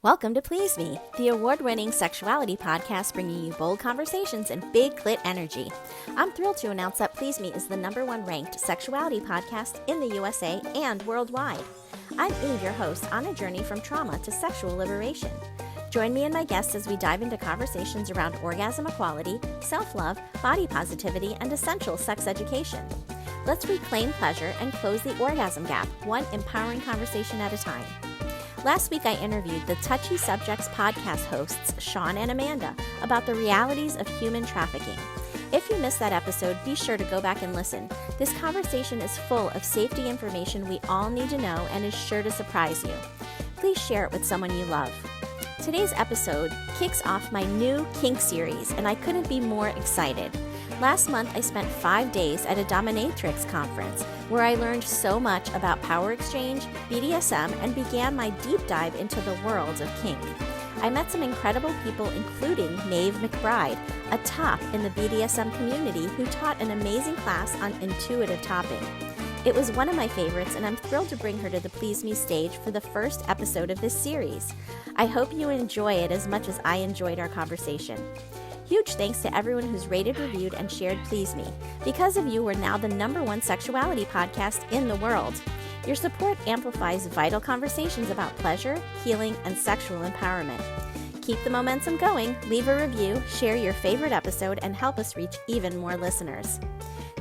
Welcome to Please Me, the award-winning sexuality podcast bringing you bold conversations and big clit energy. I'm thrilled to announce that Please Me is the #1 ranked sexuality podcast in the USA and worldwide. I'm Eve, your host, on a journey from trauma to sexual liberation. Join me and my guests as we dive into conversations around orgasm equality, self-love, body positivity, and essential sex education. Let's reclaim pleasure and close the orgasm gap, one empowering conversation at a time. Last week, I interviewed the Touchy Subjects podcast hosts, Sean and Amanda, about the realities of human trafficking. If you missed that episode, be sure to go back and listen. This conversation is full of safety information we all need to know and is sure to surprise you. Please share it with someone you love. Today's episode kicks off my new Kink Series, and I couldn't be more excited. Last month, I spent 5 days at a dominatrix conference where I learned so much about power exchange, BDSM, and began my deep dive into the world of kink. I met some incredible people, including Maeve McBride, a top in the BDSM community who taught an amazing class on intuitive topping. It was one of my favorites, and I'm thrilled to bring her to the Please Me stage for the first episode of this series. I hope you enjoy it as much as I enjoyed our conversation. Huge thanks to everyone who's rated, reviewed, and shared Please Me. Because of you, we're now the #1 sexuality podcast in the world. Your support amplifies vital conversations about pleasure, healing, and sexual empowerment. Keep the momentum going, leave a review, share your favorite episode, and help us reach even more listeners.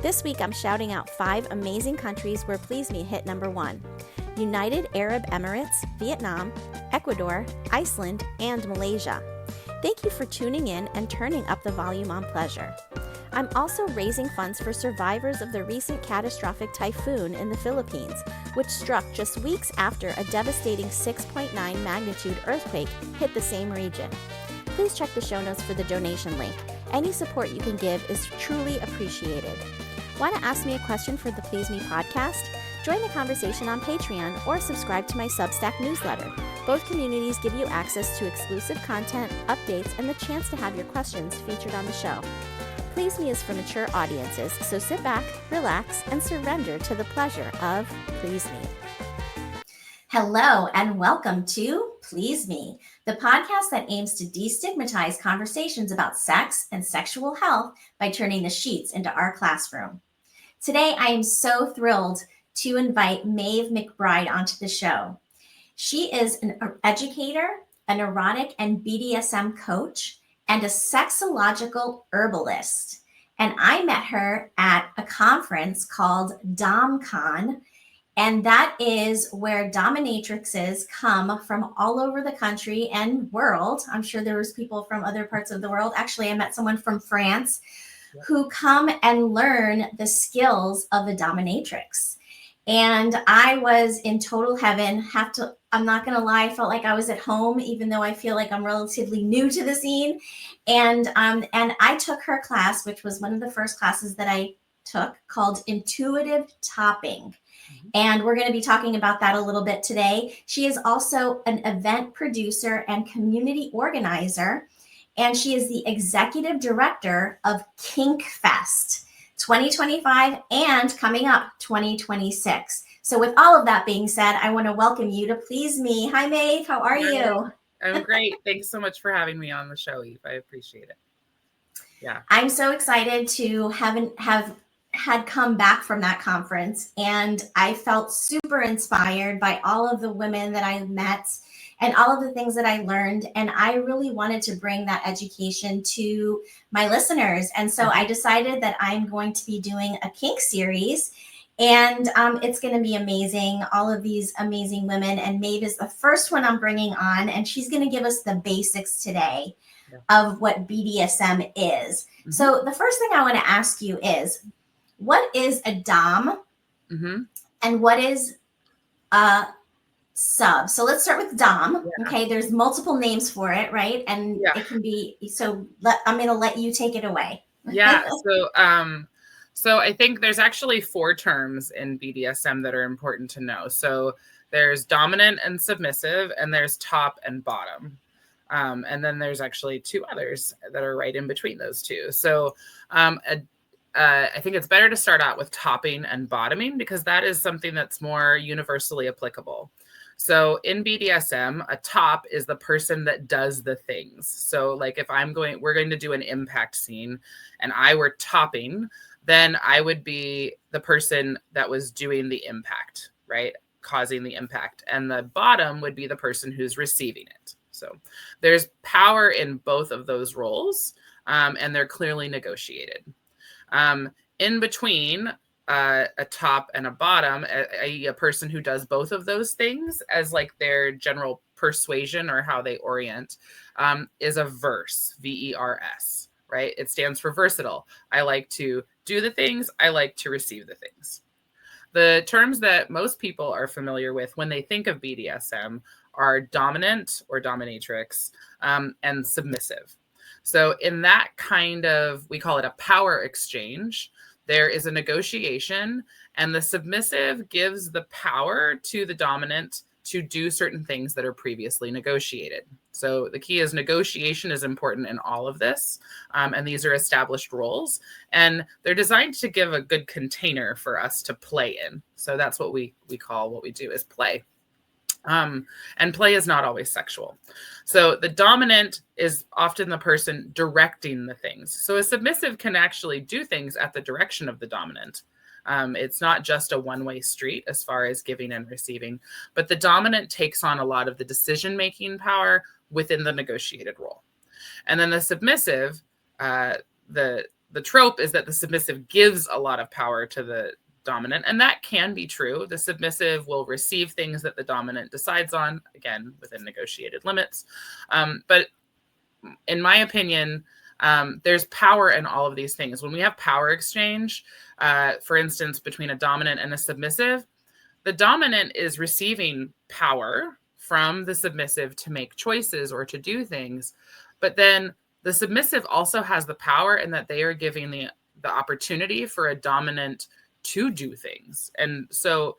This week, I'm shouting out 5 amazing countries where Please Me hit #1. United Arab Emirates, Vietnam, Ecuador, Iceland, and Malaysia. Thank you for tuning in and turning up the volume on pleasure. I'm also raising funds for survivors of the recent catastrophic typhoon in the Philippines, which struck just weeks after a devastating 6.9 magnitude earthquake hit the same region. Please check the show notes for the donation link. Any support you can give is truly appreciated. Want to ask me a question for the Please Me podcast? Join the conversation on Patreon or subscribe to my Substack newsletter. Both communities give you access to exclusive content, updates, and the chance to have your questions featured on the show. Please Me is for mature audiences, so sit back, relax, and surrender to the pleasure of Please Me. Hello, and welcome to Please Me, the podcast that aims to destigmatize conversations about sex and sexual health by turning the sheets into our classroom. Today, I am so thrilled to invite Maeve McBride onto the show. She is an educator, an erotic and BDSM coach, and a sexological herbalist. And I met her at a conference called DomCon, and that is where dominatrixes come from all over the country and world. I'm sure there was people from other parts of the world. Actually, I met someone from France who come and learn the skills of a dominatrix. And I was in total heaven. I'm not going to lie, I felt like I was at home, even though I feel like I'm relatively new to the scene. And I took her class, which was one of the first classes that I took, called Intuitive Topping. And we're going to be talking about that a little bit today. She is also an event producer and community organizer, and she is the Executive Director of KinkFest 2025 and coming up 2026. So with all of that being said, I want to welcome you to Please Me. Hi, Maeve. How are you? I'm great. Thanks so much for having me on the show, Eve. I appreciate it. Yeah. I'm so excited to have had come back from that conference, and I felt super inspired by all of the women that I met and all of the things that I learned. And I really wanted to bring that education to my listeners. And so I decided that I'm going to be doing a Kink Series, and it's going to be amazing. All of these amazing women, and Maeve is the first one I'm bringing on, and she's going to give us the basics today of what BDSM is. Mm-hmm. So the first thing I want to ask you is, what is a dom and what is a sub? So let's start with dom. Yeah. Okay, there's multiple names for it, right? And it can be, so I'm going to let you take it away. Yeah. So I think there's actually 4 terms in BDSM that are important to know. So there's dominant and submissive, and there's top and bottom. And then there's actually 2 others that are right in between those 2. So I think it's better to start out with topping and bottoming, because that is something that's more universally applicable. So in BDSM, a top is the person that does the things. So like if we're going to do an impact scene and I were topping, then I would be the person that was doing the impact, right? Causing the impact. And the bottom would be the person who's receiving it. So there's power in both of those roles, and they're clearly negotiated. In between a top and a bottom, a person who does both of those things as like their general persuasion or how they orient, is a verse, VERS, right? It stands for versatile. I like to do the things, I like to receive the things. The terms that most people are familiar with when they think of BDSM are dominant or dominatrix, and submissive. So in that kind of, we call it a power exchange, there is a negotiation, and the submissive gives the power to the dominant to do certain things that are previously negotiated. So the key is negotiation is important in all of this. And these are established roles, and they're designed to give a good container for us to play in. So that's what we call what we do is play. And play is not always sexual. So the dominant is often the person directing the things. So a submissive can actually do things at the direction of the dominant. It's not just a one-way street as far as giving and receiving, but the dominant takes on a lot of the decision-making power within the negotiated role. And then the submissive, the trope is that the submissive gives a lot of power to the dominant, and that can be true. The submissive will receive things that the dominant decides on, again, within negotiated limits. But in my opinion, there's power in all of these things. When we have power exchange, for instance, between a dominant and a submissive, the dominant is receiving power from the submissive to make choices or to do things. But then the submissive also has the power in that they are giving the opportunity for a dominant to do things. And so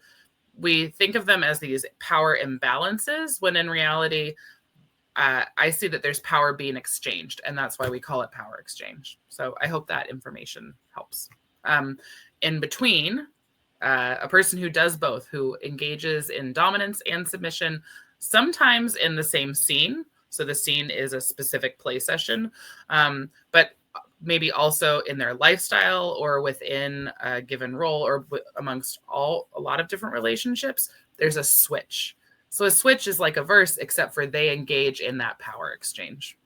we think of them as these power imbalances, when in reality, I see that there's power being exchanged, and that's why we call it power exchange. So I hope that information helps. In between, a person who does both, who engages in dominance and submission, sometimes in the same scene. So the scene is a specific play session, but maybe also in their lifestyle or within a given role or amongst a lot of different relationships, there's a switch. So a switch is like a verse, except for they engage in that power exchange.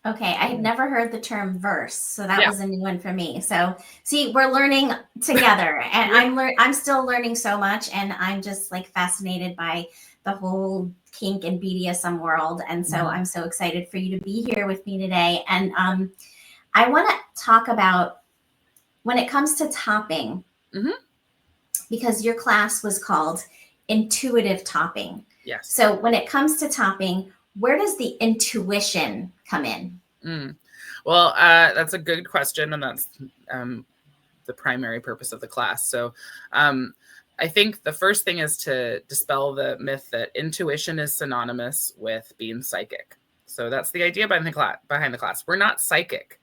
Okay, I had never heard the term verse, so that was a new one for me. So, see, we're learning together, and I'm still learning so much, and I'm just like fascinated by the whole kink and BDSM world, and so I'm so excited for you to be here with me today. And I want to talk about when it comes to topping, because your class was called intuitive topping. Yes. So when it comes to topping, where does the intuition come in? Well, that's a good question, and that's the primary purpose of the class. So I think the first thing is to dispel the myth that intuition is synonymous with being psychic. So that's the idea behind the class. We're not psychic.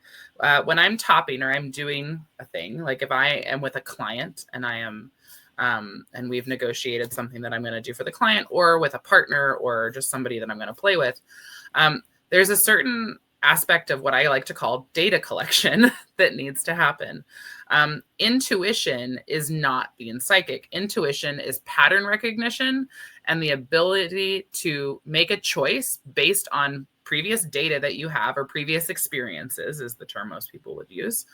When I'm topping or I'm doing a thing, like if I am with a client and I am and we've negotiated something that I'm going to do for the client, or with a partner, or just somebody that I'm going to play with, there's a certain aspect of what I like to call data collection that needs to happen. Intuition is not being psychic. Intuition is pattern recognition and the ability to make a choice based on previous data that you have, or previous experiences is the term most people would use,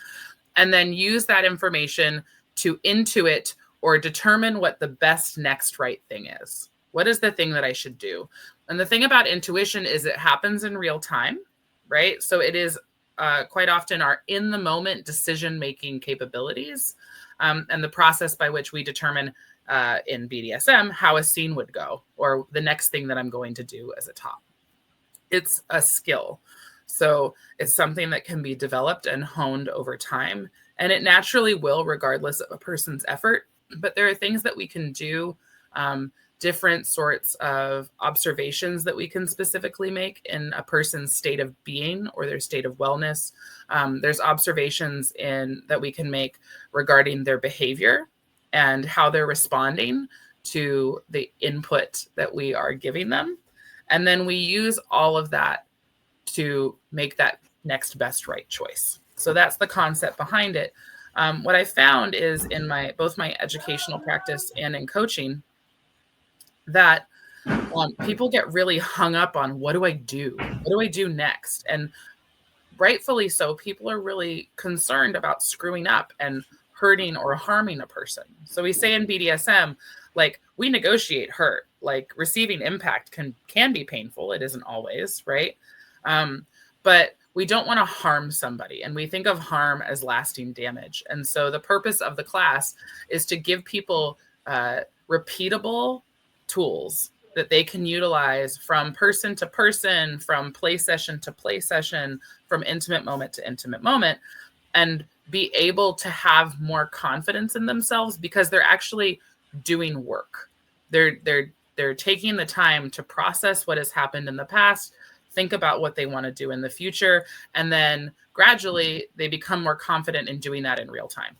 and then use that information to intuit or determine what the best next right thing is. What is the thing that I should do? And the thing about intuition is it happens in real time, right? So it is quite often our in the moment decision-making capabilities, and the process by which we determine in BDSM how a scene would go, or the next thing that I'm going to do as a top. It's a skill. So it's something that can be developed and honed over time, and it naturally will, regardless of a person's effort. But there are things that we can do, different sorts of observations that we can specifically make in a person's state of being or their state of wellness. There's observations that we can make regarding their behavior and how they're responding to the input that we are giving them. And then we use all of that to make that next best right choice. So that's the concept behind it. What I found is in both my educational practice and in coaching that people get really hung up on what do I do? What do I do next? And rightfully so, people are really concerned about screwing up and hurting or harming a person. So we say in BDSM, like we negotiate hurt, like receiving impact can be painful. It isn't always, right? But we don't want to harm somebody. And we think of harm as lasting damage. And so the purpose of the class is to give people repeatable tools that they can utilize from person to person, from play session to play session, from intimate moment to intimate moment, and be able to have more confidence in themselves because they're actually doing work. They're taking the time to process what has happened in the past, think about what they want to do in the future, and then gradually they become more confident in doing that in real time.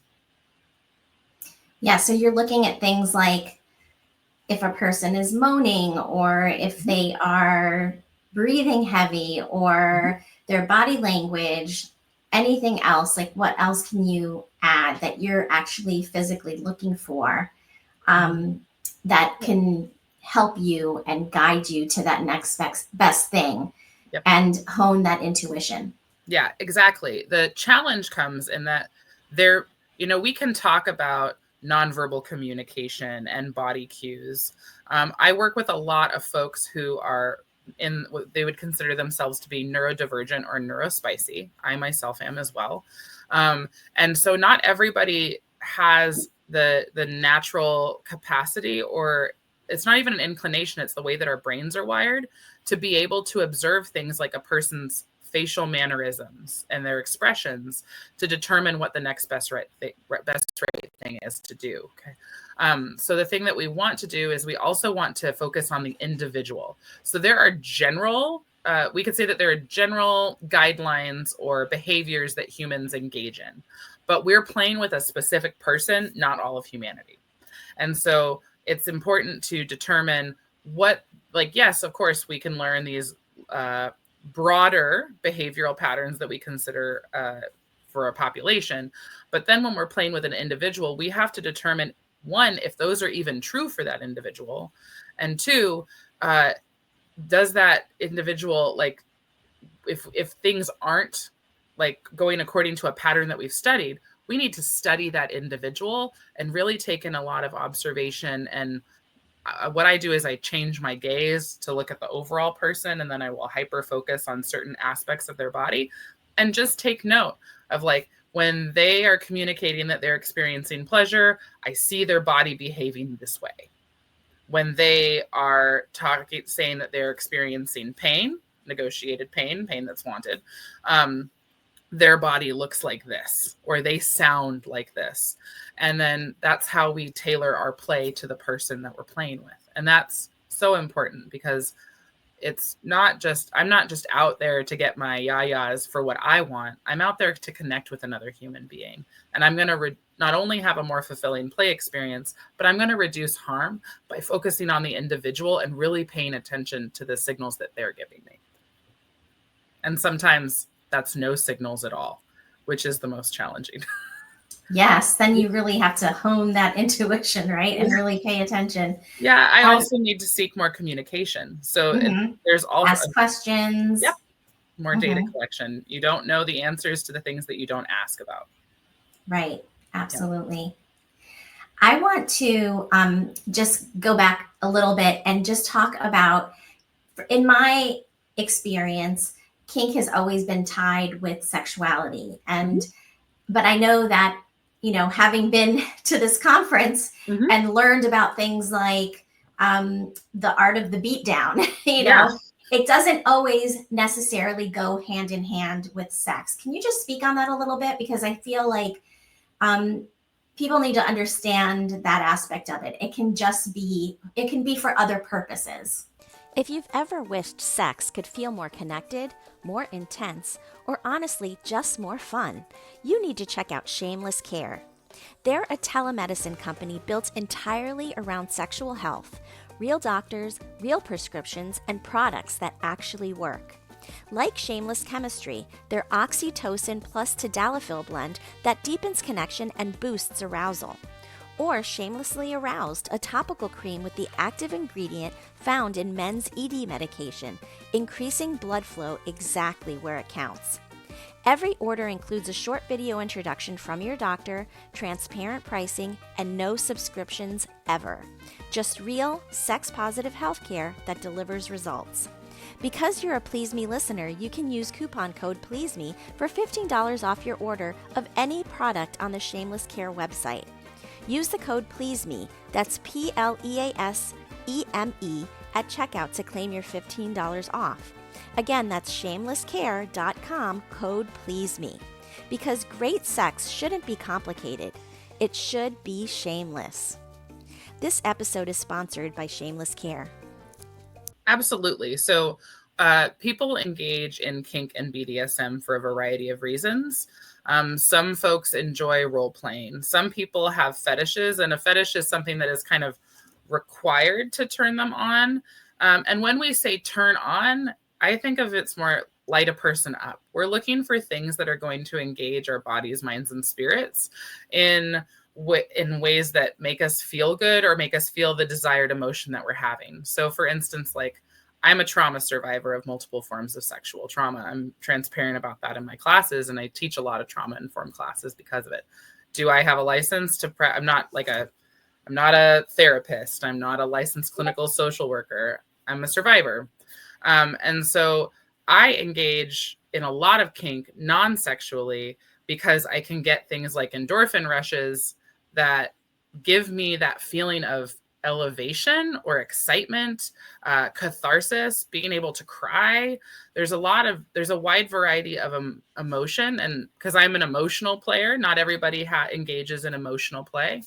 Yeah, so you're looking at things like if a person is moaning or if they are breathing heavy or their body language, anything else, like what else can you add that you're actually physically looking for that can help you and guide you to that next best thing. Yep. And hone that intuition. Yeah, exactly. The challenge comes in that we can talk about nonverbal communication and body cues. I work with a lot of folks who are in what they would consider themselves to be neurodivergent or neurospicy. I myself am as well. And so not everybody has the natural capacity, or it's not even an inclination, it's the way that our brains are wired to be able to observe things like a person's facial mannerisms and their expressions to determine what the next best right thing is to do. Okay. So the thing that we want to do is we also want to focus on the individual. So there are we could say that there are general guidelines or behaviors that humans engage in, but we're playing with a specific person, not all of humanity. And so it's important to determine yes, of course, we can learn these broader behavioral patterns that we consider for a population. But then when we're playing with an individual, we have to determine, one, if those are even true for that individual. And two, does that individual, if things aren't going according to a pattern that we've studied, we need to study that individual and really take in a lot of observation. And what I do is I change my gaze to look at the overall person, and then I will hyper focus on certain aspects of their body and just take note of when they are communicating that they're experiencing pleasure, I see their body behaving this way. When they are saying that they're experiencing pain, negotiated pain that's wanted, their body looks like this, or they sound like this. And then that's how we tailor our play to the person that we're playing with. And that's so important because I'm not just out there to get my yayas for what I want. I'm out there to connect with another human being. And I'm going to not only have a more fulfilling play experience, but I'm going to reduce harm by focusing on the individual and really paying attention to the signals that they're giving me. And sometimes that's no signals at all, which is the most challenging. Yes, then you really have to hone that intuition, right? And really pay attention. Yeah, I also need to seek more communication. So there's also ask questions. Yep. More data collection. You don't know the answers to the things that you don't ask about. Right. Absolutely. Yeah. I want to just go back a little bit and just talk about, in my experience, kink has always been tied with sexuality. But I know that, having been to this conference and learned about things like the art of the beatdown, it doesn't always necessarily go hand in hand with sex. Can you just speak on that a little bit? Because I feel like people need to understand that aspect of it. It can be for other purposes. If you've ever wished sex could feel more connected, more intense, or honestly just more fun, you need to check out Shameless Care. They're a telemedicine company built entirely around sexual health, real doctors, real prescriptions, and products that actually work. Like Shameless Chemistry, their oxytocin plus tadalafil blend that deepens connection and boosts arousal. Or Shamelessly Aroused, a topical cream with the active ingredient found in men's ED medication, increasing blood flow exactly where it counts. Every order includes a short video introduction from your doctor, transparent pricing, and no subscriptions ever. Just real, sex-positive healthcare that delivers results. Because you're a Please Me listener, you can use coupon code PLEASEME for $15 off your order of any product on the Shameless Care website. Use the code PLEASEME, that's PLEASEME, at checkout to claim your $15 off. Again, that's shamelesscare.com, code PLEASEME. Because great sex shouldn't be complicated. It should be shameless. This episode is sponsored by Shameless Care. Absolutely. So people engage in kink and BDSM for a variety of reasons. Some folks enjoy role playing. Some people have fetishes, and a fetish is something that is kind of required to turn them on. And when we say turn on, I think of it's more light a person up. We're looking for things that are going to engage our bodies, minds, and spirits in ways that make us feel good or make us feel the desired emotion that we're having. So for instance, like I'm a trauma survivor of multiple forms of sexual trauma. I'm transparent about that in my classes, and I teach a lot of trauma-informed classes because of it. Do I have a license to I'm not a therapist. I'm not a licensed clinical social worker. I'm a survivor. And so I engage in a lot of kink non-sexually because I can get things like endorphin rushes that give me that feeling of elevation or excitement, catharsis, being able to cry. There's a wide variety of emotion. And because I'm an emotional player, not everybody engages in emotional play.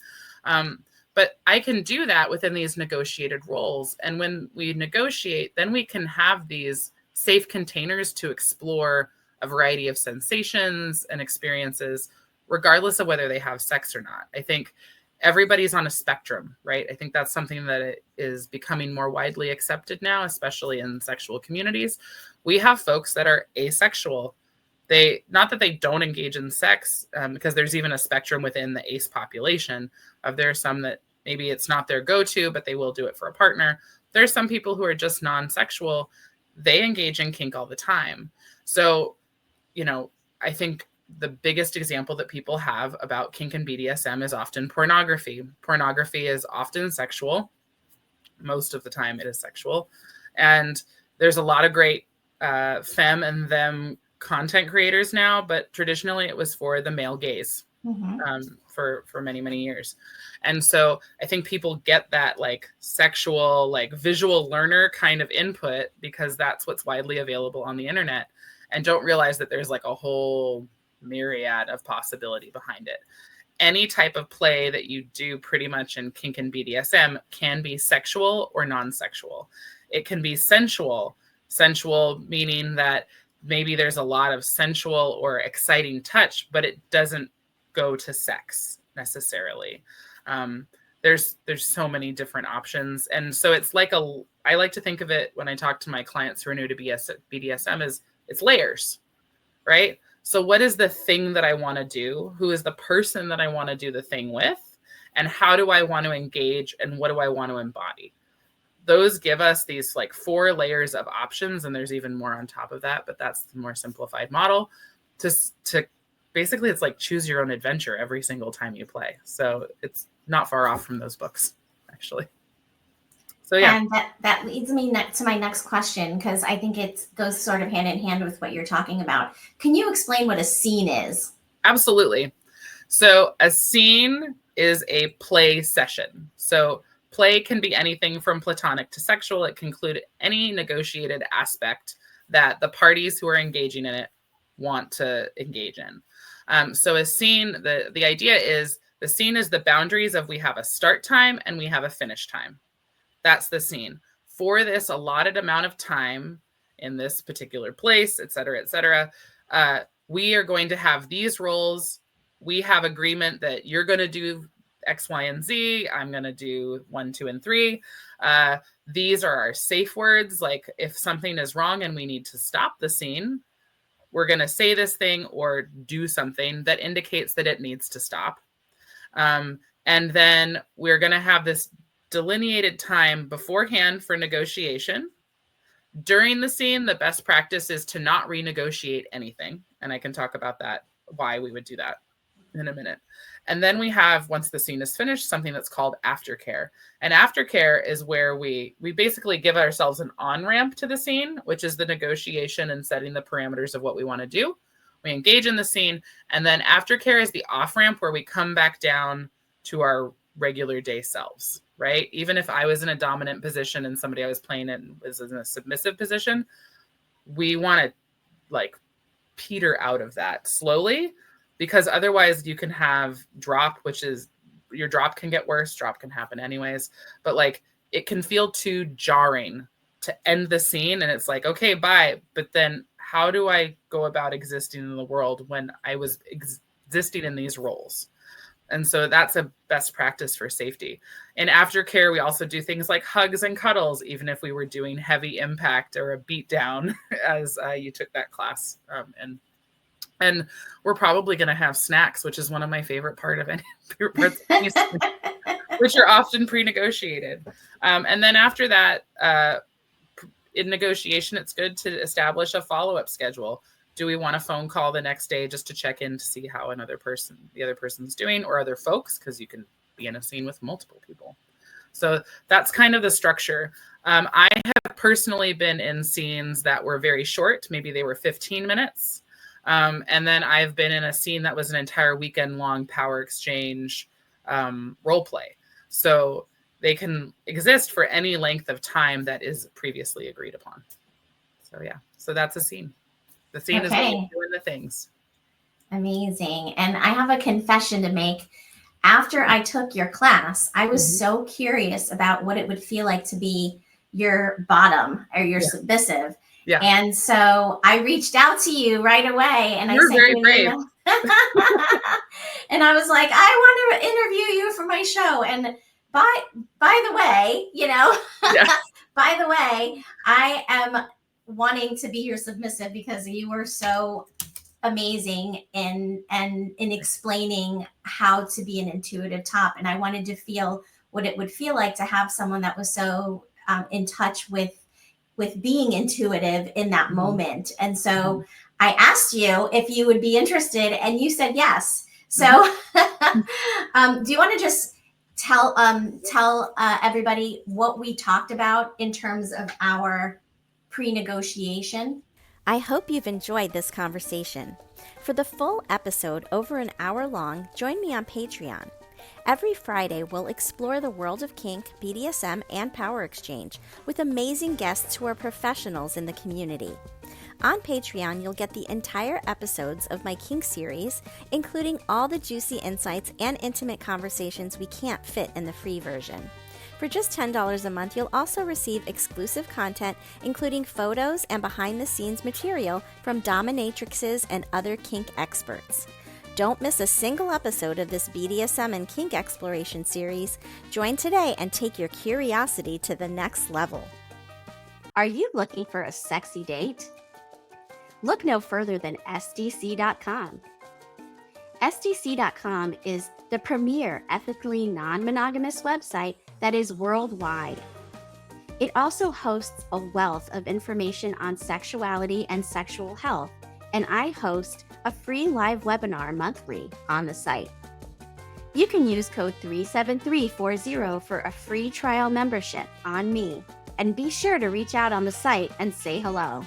But I can do that within these negotiated roles. And when we negotiate, then we can have these safe containers to explore a variety of sensations and experiences, regardless of whether they have sex or not. I think everybody's on a spectrum, right? I think that's something that is becoming more widely accepted now, especially in sexual communities. We have folks that are asexual. Not that they don't engage in sex, because there's even a spectrum within the ace population. There are some that maybe it's not their go-to, but they will do it for a partner. There's some people who are just non-sexual. They engage in kink all the time. So, I think the biggest example that people have about kink and BDSM is often pornography. Pornography is often sexual. Most of the time it is sexual. And there's a lot of great femme and them content creators now, but traditionally it was for the male gaze. For many, many years. And so I think people get that like sexual, like visual learner kind of input because that's what's widely available on the internet, and don't realize that there's like a whole myriad of possibility behind it. Any type of play that you do pretty much in kink and BDSM can be sexual or non-sexual. It can be sensual meaning that maybe there's a lot of sensual or exciting touch, but it doesn't go to sex necessarily. There's so many different options. And so it's like I like to think of it when I talk to my clients who are new to BDSM is it's layers, right? So what is the thing that I want to do? Who is the person that I want to do the thing with? And how do I want to engage? And what do I want to embody? Those give us these like 4 layers of options. And there's even more on top of that, but that's the more simplified model to basically it's like choose your own adventure every single time you play. So it's not far off from those books, actually. So yeah. And that leads me to my next question, because I think it goes sort of hand in hand with what you're talking about. Can you explain what a scene is? Absolutely. So a scene is a play session. So play can be anything from platonic to sexual. It can include any negotiated aspect that the parties who are engaging in it want to engage in. So a scene, the idea is the scene is the boundaries of we have a start time and we have a finish time. That's the scene. For this allotted amount of time in this particular place, et cetera, we are going to have these roles we have agreement that you're going to do X, Y, and Z. I'm going to do 1, 2, and 3. These are our safe words. Like if something is wrong and we need to stop the scene, we're going to say this thing or do something that indicates that it needs to stop. And then we're going to have this delineated time beforehand for negotiation. During the scene, the best practice is to not renegotiate anything. And I can talk about that, why we would do that in a minute. And then we have, once the scene is finished, something that's called aftercare. And aftercare is where we basically give ourselves an on-ramp to the scene, which is the negotiation and setting the parameters of what we want to do. We engage in the scene. And then aftercare is the off-ramp where we come back down to our regular day selves, right? Even if I was in a dominant position and somebody I was playing in was in a submissive position, we want to like peter out of that slowly, because otherwise you can have drop, which is your drop can get worse. Drop can happen anyways, but like it can feel too jarring to end the scene. And it's like, okay, bye. But then how do I go about existing in the world when I was existing in these roles? And so that's a best practice for safety. In aftercare, we also do things like hugs and cuddles, even if we were doing heavy impact or a beat down, as you took that class. And we're probably going to have snacks, which is one of my favorite parts, which are often pre-negotiated. And then after that, in negotiation, it's good to establish a follow-up schedule. Do we want a phone call the next day just to check in to see how the other person's doing, or other folks, because you can be in a scene with multiple people. So that's kind of the structure. I have personally been in scenes that were very short. Maybe they were 15 minutes. And then I've been in a scene that was an entire weekend long power exchange role play. So they can exist for any length of time that is previously agreed upon. So yeah, so that's a scene. The scene is doing the things. Amazing. And I have a confession to make. After I took your class, I was so curious about what it would feel like to be your bottom or your submissive. Yeah. And so I reached out to you right away, and You're very brave. And I was like, I want to interview you for my show. And by the way, by the way, I am wanting to be your submissive because you were so amazing in explaining how to be an intuitive top. And I wanted to feel what it would feel like to have someone that was so in touch with being intuitive in that moment. And so I asked you if you would be interested, and you said yes. So do you want to just tell everybody what we talked about in terms of our pre-negotiation? I hope you've enjoyed this conversation. For the full episode, over an hour long, join me on Patreon. Every Friday, we'll explore the world of kink, BDSM, and power exchange with amazing guests who are professionals in the community. On Patreon, you'll get the entire episodes of my Kink Series, including all the juicy insights and intimate conversations we can't fit in the free version. For just $10 a month, you'll also receive exclusive content, including photos and behind-the-scenes material from dominatrixes and other kink experts. Don't miss a single episode of this BDSM and kink exploration series. Join today and take your curiosity to the next level. Are you looking for a sexy date? Look no further than SDC.com. SDC.com is the premier ethically non-monogamous website that is worldwide. It also hosts a wealth of information on sexuality and sexual health, and I host a free live webinar monthly on the site. You can use code 37340 for a free trial membership on me, and be sure to reach out on the site and say hello.